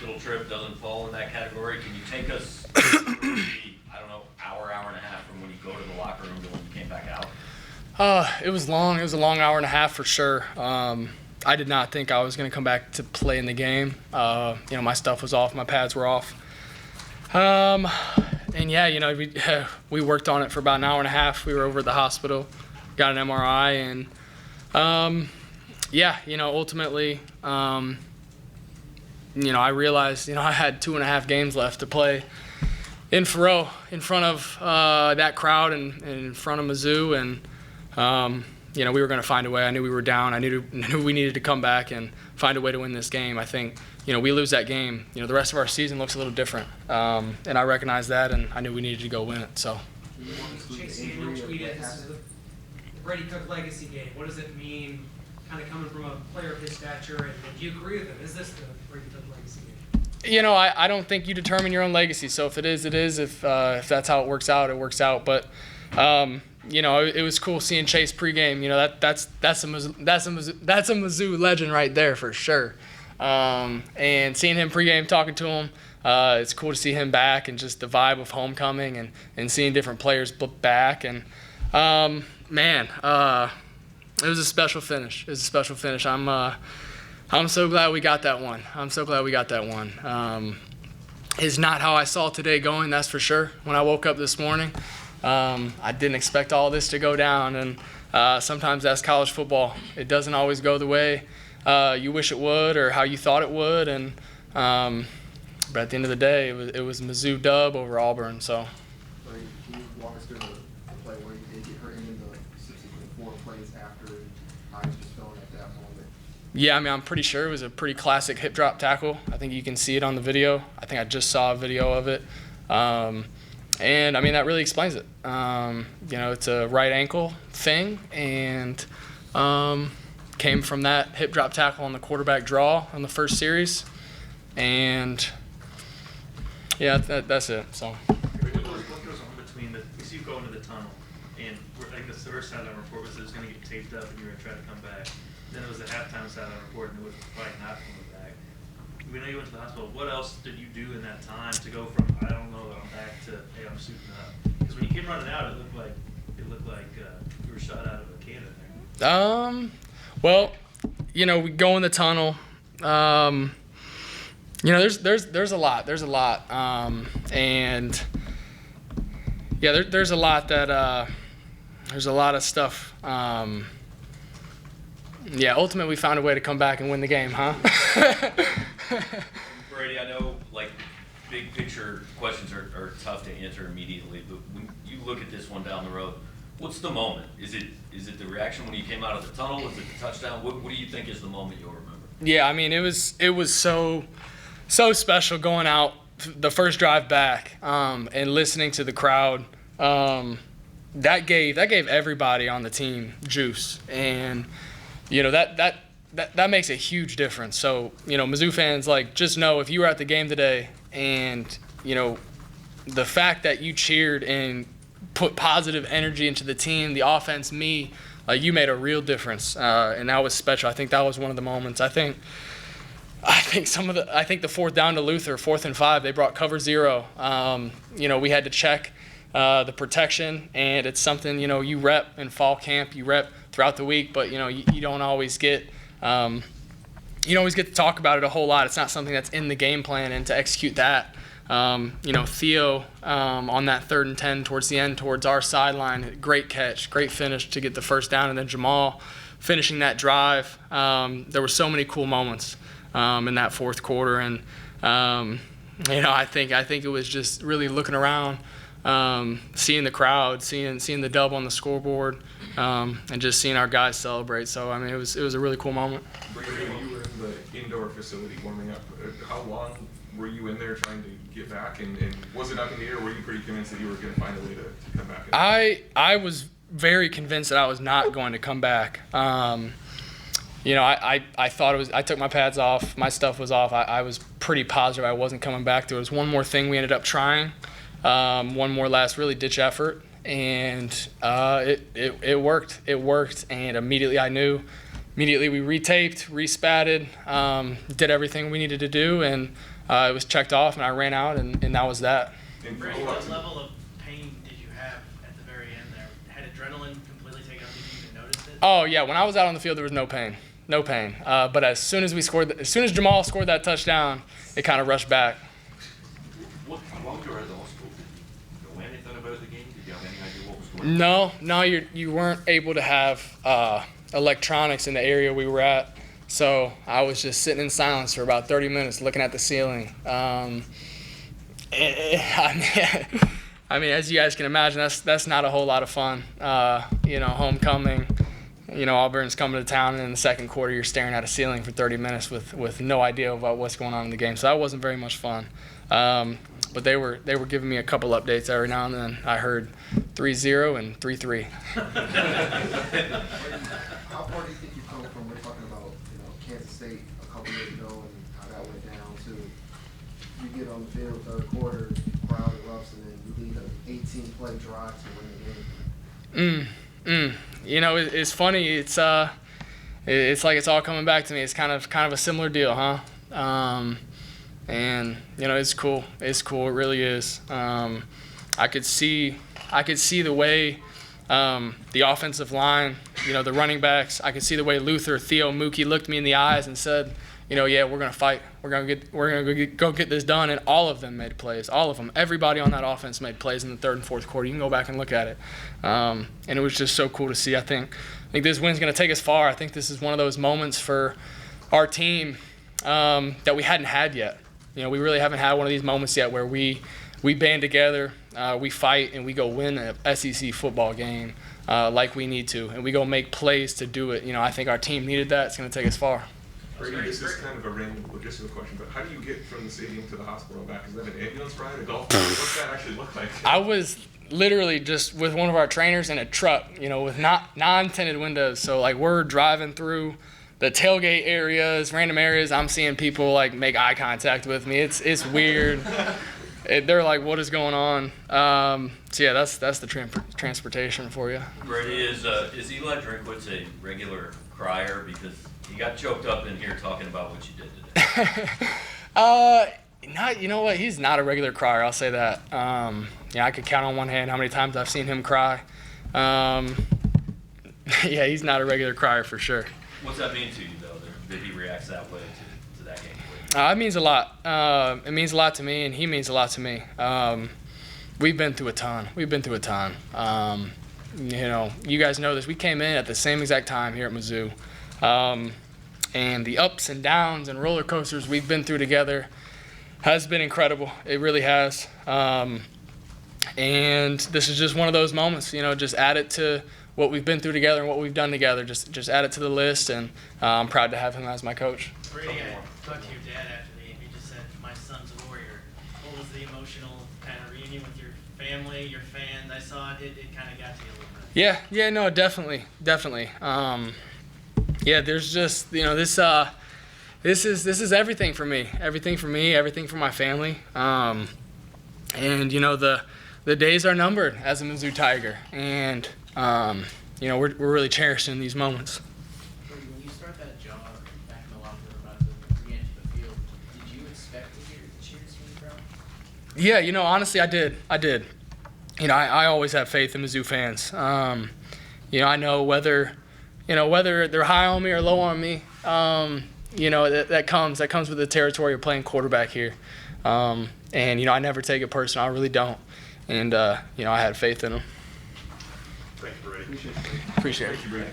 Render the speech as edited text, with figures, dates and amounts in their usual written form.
hospital trip doesn't fall in that category. Can you take us through the, I don't know, hour and a half from when you go to the locker room to when you came back out? It was long. It was a long hour and a half for sure. I did not think I was going to come back to play in the game. My stuff was off. My pads were off. And yeah, we worked on it for about an hour and a half. We were over at the hospital, got an MRI, and ultimately, I realized, I had 2.5 games left to play in Faroe in front of that crowd and in front of Mizzou, and we were going to find a way. I knew we were down. I knew we needed to come back and find a way to win this game. I think, we lose that game, the rest of our season looks a little different. And I recognized that, and I knew we needed to go win it. So. Chase Daniel tweeted, "This is the Brady Cook legacy game." What does it mean, kind of coming from a player of his stature? And do you agree with him? Is this the Brady Cook legacy game? I don't think you determine your own legacy. So if it is, it is. If that's how it works out, it works out. But it was cool seeing Chase pregame. That's a Mizzou legend right there for sure. And seeing him pregame, talking to him, it's cool to see him back and just the vibe of homecoming and seeing different players back. And it was a special finish. I'm so glad we got that one. It's not how I saw today going, that's for sure. When I woke up this morning, I didn't expect all this to go down, and sometimes that's college football. It doesn't always go the way you wish it would or how you thought it would, and but at the end of the day, it was Mizzou dub over Auburn. So. Can you walk us through the play where you did get hurt in the subsequent 4 plays after eyes just fell at that moment? Yeah, I'm pretty sure it was a pretty classic hip drop tackle. I think you can see it on the video. I think I just saw a video of it. And that really explains it. It's a right ankle thing, and came from that hip drop tackle on the quarterback draw on the first series, and yeah, that's it. So. What goes on between we see you go into the tunnel, and I think the first sideline report was it was going to get taped up and you were going to try to come back. Then it was the halftime sideline report, and it was probably not coming back. We know you went to the hospital. What else did you do in that time to go from I don't know that I'm back to hey, I'm suiting up? Because when you came running out, it looked like you were shot out of a cannon there. Well, we go in the tunnel. There's a lot. There's a lot. And yeah, there's a lot that there's a lot of stuff. Ultimately we found a way to come back and win the game, huh? Brady, I know big picture questions are tough to answer immediately, but when you look at this one down the road, what's the moment? Is it the reaction when you came out of the tunnel? Is it the touchdown? What do you think is the moment you'll remember? Yeah, it was so special going out the first drive back and listening to the crowd. That gave everybody on the team juice, and that makes a huge difference. So Mizzou fans, just know if you were at the game today and the fact that you cheered and put positive energy into the team, the offense, me, you made a real difference, and that was special. I think that was one of the moments. I think the fourth down to Luther, 4th and 5, they brought cover 0. We had to check the protection, and it's something you rep in fall camp, you rep throughout the week, but you don't always get to talk about it a whole lot. It's not something that's in the game plan, and to execute that. Theo on that 3rd and 10 towards the end, towards our sideline, great catch, great finish to get the first down, and then Jamal finishing that drive. There were so many cool moments in that fourth quarter, and I think it was just really looking around, seeing the crowd, seeing the dub on the scoreboard, and just seeing our guys celebrate. So it was a really cool moment. Brady, when you were in the indoor facility warming up, how long were you in there trying to get back, and was it up in the air, or were you pretty convinced that you were going to find a way to come back? I was very convinced that I was not going to come back. I thought I took my pads off, my stuff was off. I was pretty positive I wasn't coming back. There was one more thing we ended up trying, one more last really ditch effort, and it worked. It worked, and immediately I knew. Immediately we retaped, respatted, did everything we needed to do, and it was checked off, and I ran out, and that was that. And Brady, follow up what to- level of pain did you have at the very end there? Had adrenaline completely taken over? Did you even notice it? Oh yeah, when I was out on the field, there was no pain, but as soon as Jamal scored that touchdown, it kind of rushed back. While you were at the hospital, did you know anything about the game? Did you have any idea what was going on? No, you weren't able to have electronics in the area we were at, so I was just sitting in silence for about 30 minutes looking at the ceiling. I mean, as you guys can imagine, that's not a whole lot of fun. Homecoming, Auburn's coming to town, and in the second quarter, you're staring at a ceiling for 30 minutes with no idea about what's going on in the game. So that wasn't very much fun. But they were giving me a couple updates every now and then. I heard 3-0 and 3-3. How far do you think you've come from, we're talking about, Kansas State a couple years ago and how that went down to you get on the field third quarter, crowd erupts, and then you lead an 18-play drive to win the game? It's funny. It's like it's all coming back to me. It's kind of a similar deal, huh? And it's cool. It's cool. It really is. I could see the way the offensive line, the running backs. I could see the way Luther, Theo, Mookie looked me in the eyes and said, yeah, we're gonna fight. We're gonna go get this done. And all of them made plays. All of them. Everybody on that offense made plays in the third and fourth quarter. You can go back and look at it. And it was just so cool to see. I think this win's gonna take us far. I think this is one of those moments for our team that we hadn't had yet. We really haven't had one of these moments yet where we band together, we fight, and we go win an SEC football game like we need to, and we go make plays to do it. I think our team needed that. It's going to take us far. Brady, this is kind of a random logistical question, but how do you get from the stadium to the hospital and back? Is that an ambulance ride, a golf cart? What's that actually look like? I was literally just with one of our trainers in a truck, with non-tinted windows. So, we're driving through the tailgate areas, random areas. I'm seeing people, make eye contact with me. It's weird. They're like, what is going on? So, yeah, that's the transportation for you. Brady, is Eli Drinkwitz a regular crier? Because he got choked up in here talking about what you did today. You know what? He's not a regular crier. I'll say that. I could count on one hand how many times I've seen him cry. Yeah, he's not a regular crier for sure. What's that mean to you, though, that he reacts that way to that game? It means a lot. It means a lot to me, and he means a lot to me. We've been through a ton. You guys know this. We came in at the same exact time here at Mizzou. And the ups and downs and roller coasters we've been through together has been incredible. It really has. And this is just one of those moments, just add it to what we've been through together and what we've done together. Just add it to the list, and I'm proud to have him as my coach. Brady, I talked to your dad after the game. He just said, my son's a warrior. What was the emotional kind of reunion with your family, your fans? I saw it kind of got to you a little bit. Yeah, no, definitely. Yeah, there's just, this is everything for me, everything for my family. And, the days are numbered as a Mizzou Tiger. And, we're really cherishing these moments. When you start that jog back in the locker room about to re-enter the field, did you expect to hear cheers from the crowd? Yeah, honestly, I did. I always have faith in Mizzou fans. I know whether they're high on me or low on me, that comes with the territory of playing quarterback here. And, I never take it personal. I really don't. And, I had faith in them. Thank you, Brady. Appreciate it. Appreciate it. Thank you, Brady.